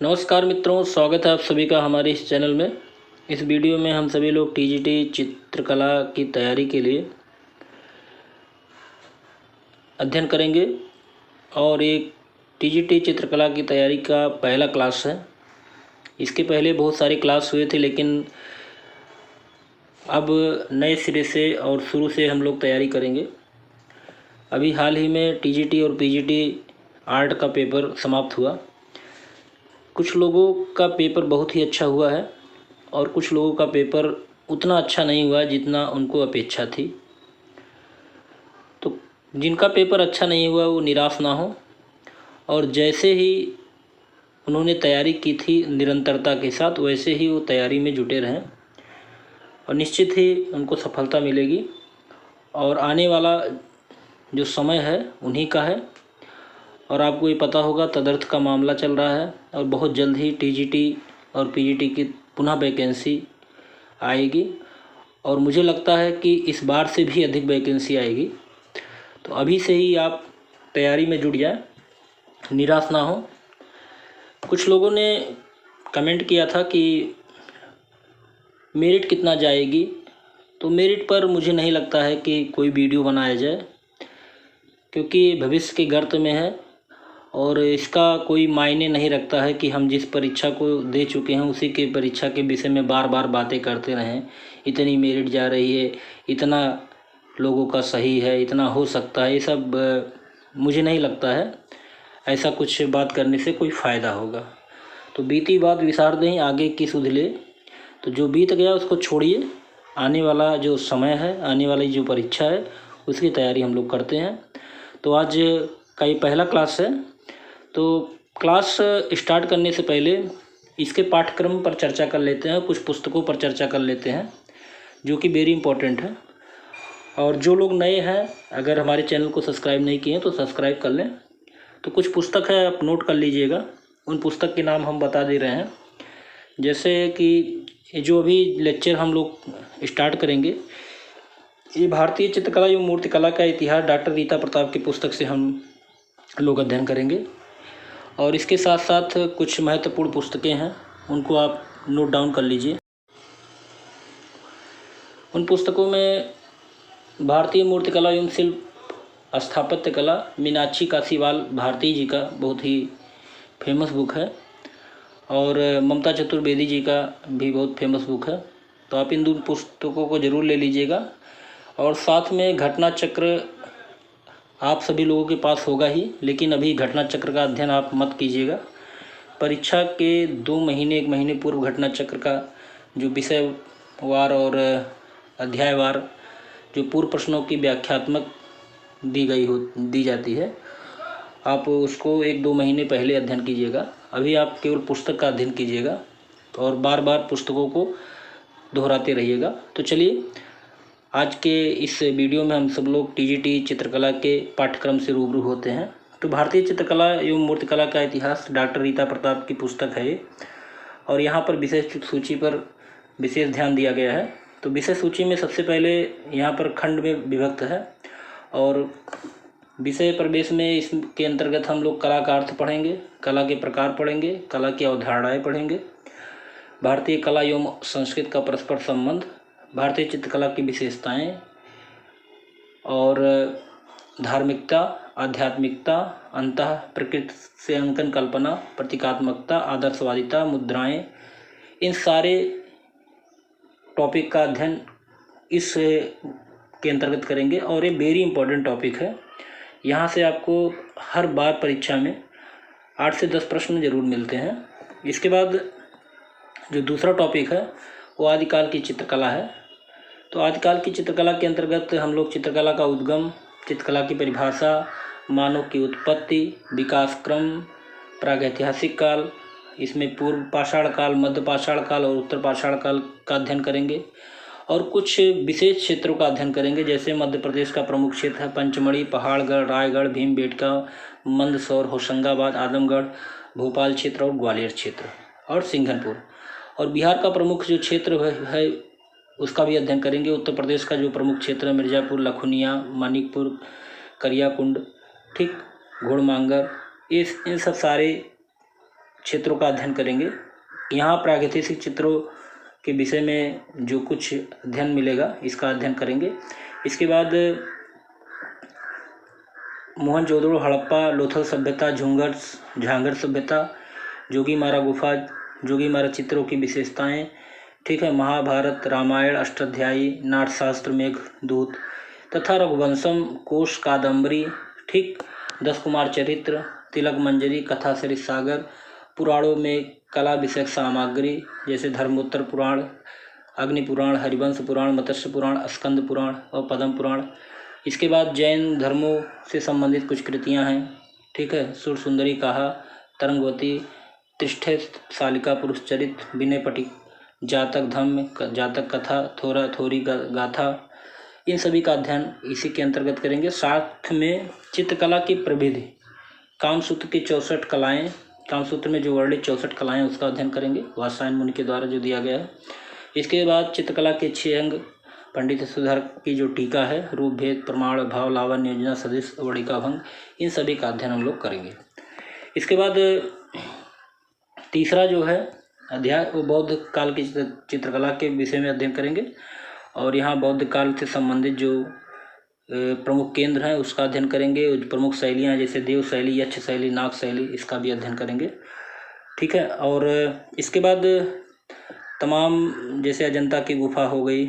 नमस्कार मित्रों, स्वागत है आप सभी का हमारे इस चैनल में। इस वीडियो में हम सभी लोग टीजीटी चित्रकला की तैयारी के लिए अध्ययन करेंगे और एक टीजीटी चित्रकला की तैयारी का पहला क्लास है। इसके पहले बहुत सारे क्लास हुए थे, लेकिन अब नए सिरे से और शुरू से हम लोग तैयारी करेंगे। अभी हाल ही में टीजीटी और पीजीटी आर्ट का पेपर समाप्त हुआ। कुछ लोगों का पेपर बहुत ही अच्छा हुआ है और कुछ लोगों का पेपर उतना अच्छा नहीं हुआ जितना उनको अपेक्षा थी। तो जिनका पेपर अच्छा नहीं हुआ वो निराश ना हो, और जैसे ही उन्होंने तैयारी की थी निरंतरता के साथ, वैसे ही वो तैयारी में जुटे रहें और निश्चित ही उनको सफलता मिलेगी। और आने वाला जो समय है उन्हीं का है। और आपको ये पता होगा, तदर्थ का मामला चल रहा है और बहुत जल्द ही टीजीटी और पीजीटी की पुनः वैकेंसी आएगी और मुझे लगता है कि इस बार से भी अधिक वैकेंसी आएगी। तो अभी से ही आप तैयारी में जुट जाएं, निराश ना हो। कुछ लोगों ने कमेंट किया था कि मेरिट कितना जाएगी, तो मेरिट पर मुझे नहीं लगता है कि कोई वीडियो बनाया जाए, क्योंकि भविष्य के गर्त में है और इसका कोई मायने नहीं रखता है कि हम जिस परीक्षा को दे चुके हैं उसी के परीक्षा के विषय में बार बार बातें करते रहें। इतनी मेरिट जा रही है, इतना लोगों का सही है, इतना हो सकता है, ये सब मुझे नहीं लगता है ऐसा कुछ बात करने से कोई फ़ायदा होगा। तो बीती बात विसार दें, आगे की सुध ले। तो जो बीत गया उसको छोड़िए, आने वाला जो समय है, आने वाली जो परीक्षा है उसकी तैयारी हम लोग करते हैं। तो आज का ये पहला क्लास है। तो क्लास स्टार्ट करने से पहले इसके पाठ्यक्रम पर चर्चा कर लेते हैं, कुछ पुस्तकों पर चर्चा कर लेते हैं जो कि वेरी इंपॉर्टेंट है। और जो लोग नए हैं, अगर हमारे चैनल को सब्सक्राइब नहीं किए तो सब्सक्राइब कर लें। तो कुछ पुस्तक है, आप नोट कर लीजिएगा। उन पुस्तक के नाम हम बता दे रहे हैं। जैसे कि जो अभी लेक्चर हम लोग स्टार्ट करेंगे, ये भारतीय चित्रकला एवं मूर्तिकला का इतिहास डॉक्टर रीता प्रताप की पुस्तक से हम लोग अध्ययन करेंगे। और इसके साथ साथ कुछ महत्वपूर्ण पुस्तकें हैं, उनको आप नोट डाउन कर लीजिए। उन पुस्तकों में भारतीय मूर्तिकला एवं शिल्प स्थापत्य कला, मीनाक्षी काशीवाल भारती जी का बहुत ही फेमस बुक है, और ममता चतुर्वेदी जी का भी बहुत फेमस बुक है। तो आप इन दो पुस्तकों को ज़रूर ले लीजिएगा। और साथ में घटना चक्र आप सभी लोगों के पास होगा ही, लेकिन अभी घटना चक्र का अध्ययन आप मत कीजिएगा। परीक्षा के 2 महीने 1 महीने पूर्व घटना चक्र का जो विषयवार और अध्यायवार जो पूर्व प्रश्नों की व्याख्यात्मक दी जाती है, आप उसको 1-2 महीने पहले अध्ययन कीजिएगा। अभी आप केवल पुस्तक का अध्ययन कीजिएगा और बार बार पुस्तकों को दोहराते रहिएगा। तो चलिए, आज के इस वीडियो में हम सब लोग टीजीटी चित्रकला के पाठ्यक्रम से रूबरू होते हैं। तो भारतीय चित्रकला एवं मूर्तिकला का इतिहास डॉक्टर रीता प्रताप की पुस्तक है ये, और यहाँ पर विषय सूची पर विशेष ध्यान दिया गया है। तो विषय सूची में सबसे पहले यहाँ पर खंड में विभक्त है, और विषय प्रवेश में इसके अंतर्गत हम लोग कला का अर्थ पढ़ेंगे, कला के प्रकार पढ़ेंगे, कला की अवधारणाएँ पढ़ेंगे, भारतीय कला एवं संस्कृत का परस्पर संबंध, भारतीय चित्रकला की विशेषताएं और धार्मिकता, आध्यात्मिकता, अंतः प्रकृति से अंकन कल्पना, प्रतीकात्मकता, आदर्शवादिता, मुद्राएं, इन सारे टॉपिक का अध्ययन इस के अंतर्गत करेंगे। और ये वेरी इंपॉर्टेंट टॉपिक है। यहाँ से आपको हर बार परीक्षा में 8 से 10 प्रश्न जरूर मिलते हैं। इसके बाद जो दूसरा टॉपिक है वो आदिकाल की चित्रकला है। तो आदिकाल की चित्रकला के अंतर्गत हम लोग चित्रकला का उद्गम, चित्रकला की परिभाषा, मानव की उत्पत्ति, विकास क्रम, प्रागैतिहासिक काल, इसमें पूर्व पाषाण काल, मध्य पाषाण काल और उत्तर पाषाण काल का अध्ययन करेंगे। और कुछ विशेष क्षेत्रों का अध्ययन करेंगे, जैसे मध्य प्रदेश का प्रमुख क्षेत्र है पंचमढ़ी, पहाड़गढ़, रायगढ़, भीमबेटका, मंदसौर, होशंगाबाद, आजमगढ़, भोपाल क्षेत्र और ग्वालियर क्षेत्र और सिंघनपुर। और बिहार का प्रमुख जो क्षेत्र है उसका भी अध्ययन करेंगे। उत्तर प्रदेश का जो प्रमुख क्षेत्र है मिर्ज़ापुर, लखुनिया, मानिकपुर, करियाकुंड, ठीक, घोड़मांगर, इन सब सारे क्षेत्रों का अध्ययन करेंगे। यहाँ प्रागैतिहासिक चित्रों के विषय में जो कुछ अध्ययन मिलेगा इसका अध्ययन करेंगे। इसके बाद मोहनजोदड़ो, हड़प्पा, लोथल सभ्यता, झांगड़ सभ्यता, जोगीमारा गुफा, जोगीमारा चित्रों की विशेषताएं, ठीक है, महाभारत, रामायण, अष्टाध्यायी, नाट्यशास्त्र, मेघदूत तथा रघुवंशम, कोश, कादम्बरी, ठीक, 10 कुमार चरित्र, तिलक मंजरी, कथा सरित सागर, पुराणों में कला विषयक सामग्री जैसे धर्मोत्तर पुराण, अग्नि पुराण, हरिवंश पुराण, मत्स्य पुराण, स्कंद पुराण और पद्म पुराण। इसके बाद जैन धर्मों से संबंधित कुछ कृतियां हैं, ठीक है, सुर सुंदरी कहा, तरंगवती, तिष्ठे शालिका, पुरुष चरित्र, विनय पटिक, जातक धम्म, जातक कथा, थोरा थोरी गाथा, इन सभी का अध्ययन इसी के अंतर्गत करेंगे। साथ में चित्रकला की प्रविधि, कामसूत्र की 64 कलाएं, कामसूत्र में जो वर्णित 64 कलाएं उसका अध्ययन करेंगे, वात्स्यायन मुनि के द्वारा जो दिया गया है। इसके बाद चित्रकला के 6 अंग, पंडित सुधार की जो टीका है, रूप भेद, प्रमाण, भाव, लावण्य, योजना, सदिश, वणिका भंग, इन सभी का अध्ययन हम लोग करेंगे। इसके बाद तीसरा जो है अध्याय वो बौद्ध काल की चित्रकला के विषय में अध्ययन करेंगे और यहाँ बौद्ध काल से संबंधित जो प्रमुख केंद्र हैं उसका अध्ययन करेंगे। प्रमुख शैलियाँ जैसे देव शैली, यक्ष शैली, नाग शैली, इसका भी अध्ययन करेंगे, ठीक है। और इसके बाद तमाम जैसे अजंता की गुफा हो गई,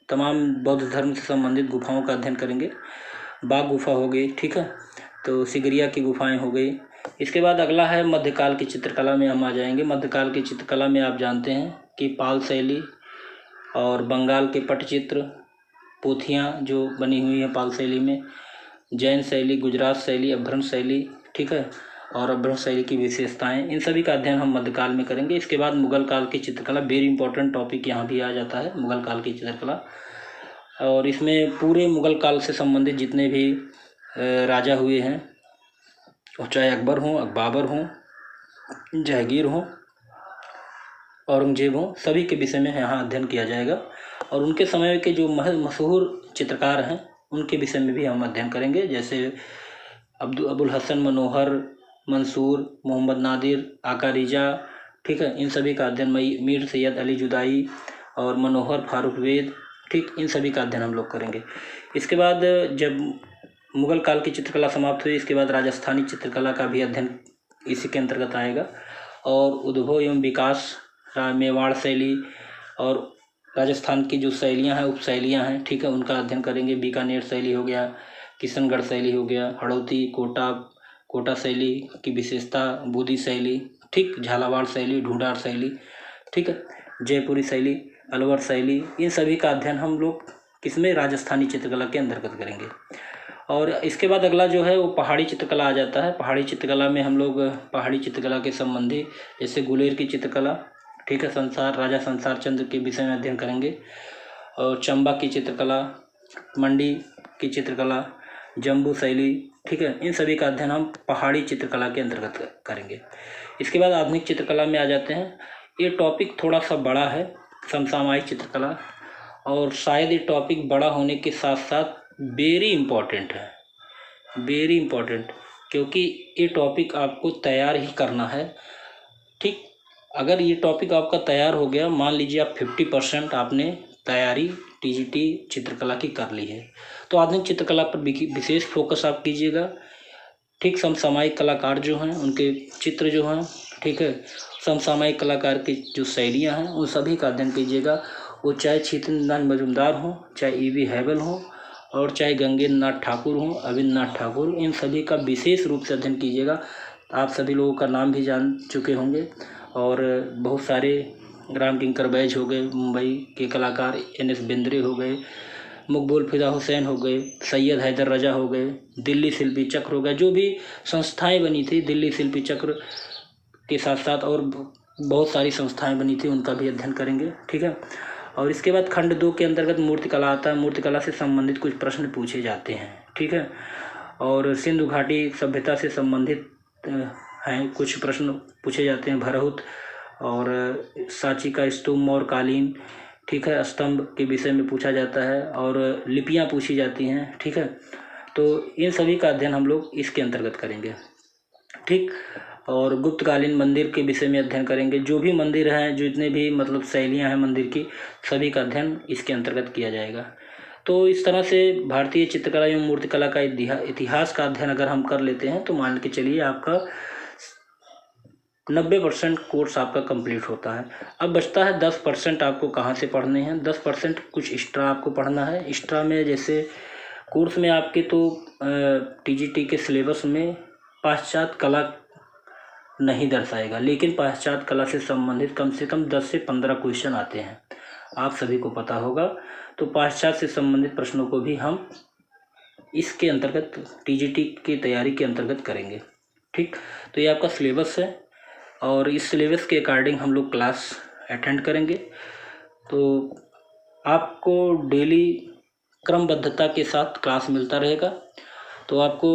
तमाम बौद्ध धर्म से संबंधित गुफाओं का अध्ययन करेंगे। बाघ गुफा हो गई, ठीक है, तो सिगरिया की गुफाएं हो गई। इसके बाद अगला है मध्यकाल की चित्रकला में हम आ जाएंगे। मध्यकाल की चित्रकला में आप जानते हैं कि पाल शैली और बंगाल के पटचित्र, पोथियाँ जो बनी हुई हैं पाल शैली में, जैन शैली, गुजरात शैली, अभ्रंश शैली, ठीक है, और अभ्रंश शैली की विशेषताएं, इन सभी का अध्ययन हम मध्यकाल में करेंगे। इसके बाद मुगल काल की चित्रकला, वेरी इंपॉर्टेंट टॉपिक यहाँ भी आ जाता है, मुगल काल की चित्रकला। और इसमें पूरे मुगल काल से संबंधित जितने भी राजा हुए हैं, चाहे अकबर हों, बाबर हों, जहांगीर हों, औरंगजेब हों, सभी के विषय में यहाँ अध्ययन किया जाएगा। और उनके समय के जो मशहूर चित्रकार हैं उनके विषय में भी हम अध्ययन करेंगे, जैसे अबुल हसन, मनोहर, मंसूर, मोहम्मद नादिर, आका रिजा, ठीक है, इन सभी का अध्ययन, मीर सैयद अली जुदाई और मनोहर फारूक वेद, ठीक, इन सभी का अध्ययन हम लोग करेंगे। इसके बाद जब मुगल काल की चित्रकला समाप्त हुई, इसके बाद राजस्थानी चित्रकला का भी अध्ययन इसी के अंतर्गत आएगा। और उद्भव एवं विकास, मेवाड़ शैली और राजस्थान की जो शैलियाँ हैं, उपशैलियाँ हैं, ठीक है, उनका अध्ययन करेंगे। बीकानेर शैली हो गया, किशनगढ़ शैली हो गया, हड़ौती, कोटा शैली की विशेषता, बूदी शैली, ठीक, झालावाड़ शैली, ढूंढार शैली, ठीक है, जयपुरी शैली, अलवर शैली, इन सभी का अध्ययन हम लोग किसमें, राजस्थानी चित्रकला के अंतर्गत करेंगे। और इसके बाद अगला जो है वो पहाड़ी चित्रकला आ जाता है। पहाड़ी चित्रकला में हम लोग पहाड़ी चित्रकला के संबंधी जैसे गुलेर की चित्रकला, ठीक है, राजा संसार चंद्र के विषय में अध्ययन करेंगे। और चंबा की चित्रकला, मंडी की चित्रकला, जम्बू शैली, ठीक है, इन सभी का अध्ययन हम पहाड़ी चित्रकला के अंतर्गत करेंगे। इसके बाद आधुनिक चित्रकला में आ जाते हैं। ये टॉपिक थोड़ा सा बड़ा है, समसामयिक चित्रकला, और शायद ये टॉपिक बड़ा होने के साथ साथ वेरी इम्पॉर्टेंट है, वेरी इम्पॉर्टेंट, क्योंकि ये टॉपिक आपको तैयार ही करना है, ठीक। अगर ये टॉपिक आपका तैयार हो गया, मान लीजिए आप 50% आपने तैयारी टीजीटी चित्रकला की कर ली है, तो आधुनिक चित्रकला पर विशेष फोकस आप कीजिएगा, ठीक। समसामयिक कलाकार जो हैं उनके चित्र जो हैं, ठीक है, समसामयिक कलाकार की जो शैलियाँ हैं उन सभी का अध्ययन कीजिएगा। वो चाहे छितेंद्रनाथ मजूमदार हों, चाहे ईवी हैवल हों, और चाहे गंगेन्द्र नाथ ठाकुर हों, अविंद्रनाथ ठाकुर, इन सभी का विशेष रूप से अध्ययन कीजिएगा। आप सभी लोगों का नाम भी जान चुके होंगे, और बहुत सारे राम किंकर बैज हो गए, मुंबई के कलाकार NS बेंद्रे हो गए, मकबूल फिदा हुसैन हो गए, सैयद हैदर रजा हो गए, दिल्ली शिल्पी चक्र हो गया, जो भी संस्थाएं बनी थी दिल्ली शिल्पी चक्र के साथ साथ और बहुत सारी संस्थाएं बनी थी, उनका भी अध्ययन करेंगे, ठीक है। और इसके बाद खंड 2 के अंतर्गत मूर्तिकला आता है। मूर्तिकला से संबंधित कुछ प्रश्न पूछे जाते हैं, ठीक है, और सिंधु घाटी सभ्यता से संबंधित हैं कुछ प्रश्न पूछे जाते हैं। भरहुत और सांची का स्तूप और कालीन, ठीक है, स्तंभ के विषय में पूछा जाता है, और लिपियां पूछी जाती हैं, ठीक है। तो इन सभी का अध्ययन हम लोग इसके अंतर्गत करेंगे, ठीक। और गुप्तकालीन मंदिर के विषय में अध्ययन करेंगे। जो भी मंदिर हैं, जितने भी मतलब शैलियाँ हैं मंदिर की, सभी का अध्ययन इसके अंतर्गत किया जाएगा। तो इस तरह से भारतीय चित्रकला एवं मूर्तिकला का इतिहास का अध्ययन अगर हम कर लेते हैं तो मान के चलिए आपका 90% कोर्स आपका कंप्लीट होता है। अब बचता है 10% आपको कहाँ से पढ़ने हैं। 10% कुछ एक्स्ट्रा आपको पढ़ना है। एक्स्ट्रा में जैसे कोर्स में आपके तो टीजीटी के सिलेबस में पाश्चात्य कला नहीं दर्शाएगा, लेकिन पाश्चात्य कला से संबंधित कम से कम 10 से 15 क्वेश्चन आते हैं, आप सभी को पता होगा। तो पाश्चात्य से संबंधित प्रश्नों को भी हम इसके अंतर्गत टीजीटी की तैयारी के अंतर्गत करेंगे। ठीक, तो ये आपका सिलेबस है और इस सिलेबस के अकॉर्डिंग हम लोग क्लास अटेंड करेंगे। तो आपको डेली क्रमबद्धता के साथ क्लास मिलता रहेगा। तो आपको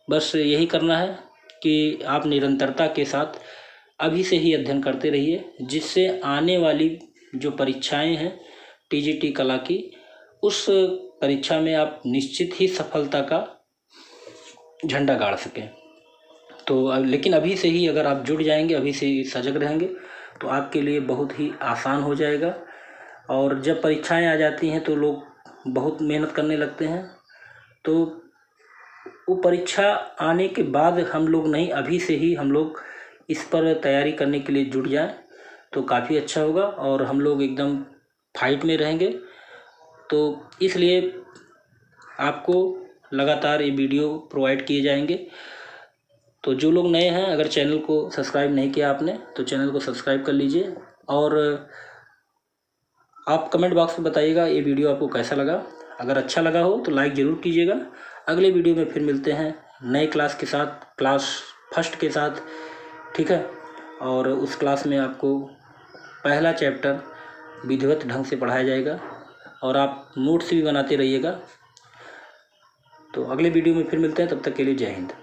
बस यही करना है कि आप निरंतरता के साथ अभी से ही अध्ययन करते रहिए, जिससे आने वाली जो परीक्षाएं हैं टीजीटी कला की, उस परीक्षा में आप निश्चित ही सफलता का झंडा गाड़ सकें। तो लेकिन अभी से ही अगर आप जुड़ जाएंगे, अभी से ही सजग रहेंगे, तो आपके लिए बहुत ही आसान हो जाएगा। और जब परीक्षाएं आ जाती हैं तो लोग बहुत मेहनत करने लगते हैं, तो वो परीक्षा आने के बाद हम लोग नहीं, अभी से ही हम लोग इस पर तैयारी करने के लिए जुट जाएं तो काफ़ी अच्छा होगा और हम लोग एकदम फाइट में रहेंगे। तो इसलिए आपको लगातार ये वीडियो प्रोवाइड किए जाएंगे। तो जो लोग नए हैं, अगर चैनल को सब्सक्राइब नहीं किया आपने तो चैनल को सब्सक्राइब कर लीजिए। और आप कमेंट बॉक्स में बताइएगा ये वीडियो आपको कैसा लगा। अगर अच्छा लगा हो तो लाइक ज़रूर कीजिएगा। अगले वीडियो में फिर मिलते हैं नए क्लास के साथ, क्लास फर्स्ट के साथ, ठीक है। और उस क्लास में आपको पहला चैप्टर विधिवत ढंग से पढ़ाया जाएगा और आप नोट्स भी बनाते रहिएगा। तो अगले वीडियो में फिर मिलते हैं, तब तक के लिए जय हिंद।